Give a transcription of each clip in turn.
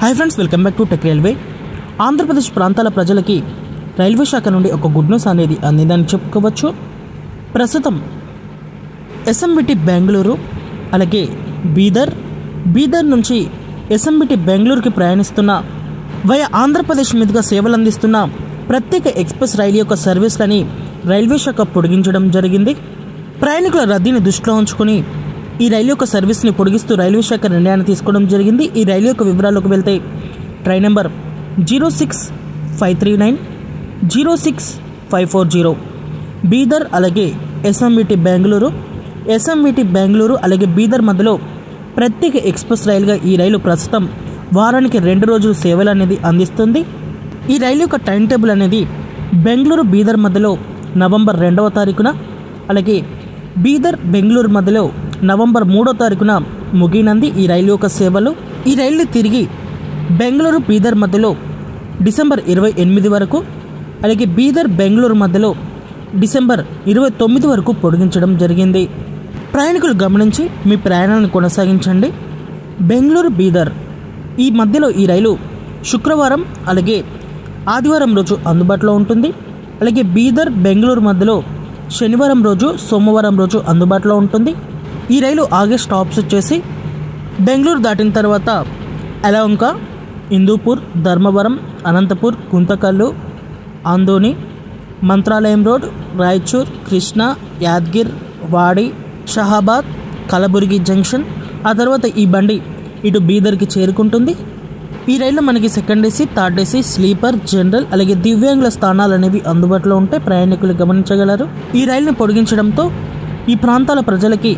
Hi friends, welcome back to tech railway. Andhra Pradesh ప్రాంతాల ప్రజలకి railway శాఖ నుండి ఒక గుడ్ న్యూస్ అనేది అందిందని చెప్పుకోవచ్చు. ప్రస్తుతం ఎస్ఎంబిటి బెంగళూరు అలాగే బీదర్ నుంచి ఎస్ఎంబిటి బెంగళూరుకి ప్రయాణిస్తున్న వయా ఆంధ్రప్రదేశ్ మీదుగా సేవలు అందిస్తున్న ప్రత్యేక ఎక్స్ప్రెస్ రైలు యొక్క సర్వీస్లని రైల్వే శాఖ పొడిగించడం జరిగింది. ప్రయాణికుల రద్దీని దృష్టిలో ఉంచుకొని ఈ రైలు యొక్క సర్వీస్ని పొడిగిస్తూ రైల్వే శాఖ నిర్ణయాన్ని తీసుకోవడం జరిగింది. ఈ రైలు యొక్క వివరాల్లోకి వెళ్తే ట్రైన్ నెంబర్ 06539 06540 బీదర్ అలాగే ఎస్ఎంబిటి బెంగళూరు అలాగే బీదర్ మధ్యలో ప్రత్యేక ఎక్స్ప్రెస్ రైలుగా ఈ రైలు ప్రస్తుతం వారానికి 2 రోజులు సేవలు అనేది అందిస్తుంది. ఈ రైలు యొక్క టైం టేబుల్ అనేది బెంగళూరు మధ్యలో నవంబర్ 2వ తారీఖున అలాగే బెంగళూరు మధ్యలో నవంబర్ 3వ తారీఖున ముగినంది ఈ రైలు యొక్క సేవలు. ఈ రైలుని తిరిగి బెంగళూరు మధ్యలో డిసెంబర్ 28 వరకు అలాగే బెంగళూరు మధ్యలో డిసెంబర్ 29 వరకు పొడిగించడం జరిగింది. ప్రయాణికులు గమనించి మీ ప్రయాణాన్ని కొనసాగించండి. బెంగళూరు ఈ మధ్యలో ఈ రైలు శుక్రవారం అలాగే ఆదివారం రోజు అందుబాటులో ఉంటుంది. అలాగే బెంగళూరు మధ్యలో శనివారం రోజు సోమవారం రోజు అందుబాటులో ఉంటుంది. ఈ రైలు ఆగే స్టాప్స్ వచ్చేసి బెంగళూరు దాటిన తర్వాత యలహంక, హిందూపూర్, ధర్మవరం, అనంతపూర్, గుంతకల్లు, ఆందోని, మంత్రాలయం రోడ్, రాయచూర్, కృష్ణా, యాద్గిర్, వాడి, షహాబాద్, కలబుర్గి జంక్షన్. ఆ తర్వాత ఈ బండి ఇటు బీదర్కి చేరుకుంటుంది. ఈ రైల్లో మనకి second AC, third AC, sleeper, general అలాగే దివ్యాంగుల స్థానాలు అనేవి అందుబాటులో ఉంటాయి. ప్రయాణికులు గమనించగలరు. ఈ రైలుని పొడిగించడంతో ఈ ప్రాంతాల ప్రజలకి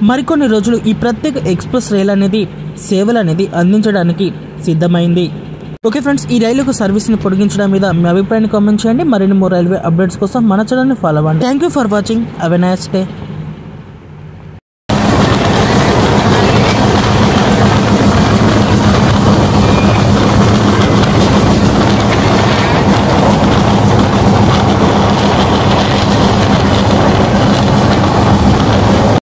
మరికొన్ని రోజులు ఈ ప్రత్యేక ఎక్స్ప్రెస్ రైలు అనేది సేవలు అనేది అందించడానికి సిద్ధమైంది. ఓకే ఫ్రెండ్స్, ఈ రైలుకు సర్వీస్ని పొడిగించడం మీద మీ అభిప్రాయాన్ని కామెంట్ చేయండి. మరిన్ని మోర్ రైల్వే అప్డేట్స్ కోసం మన ఛానల్ని ఫాలో అవ్వండి. Thank you for watching. Have a nice day.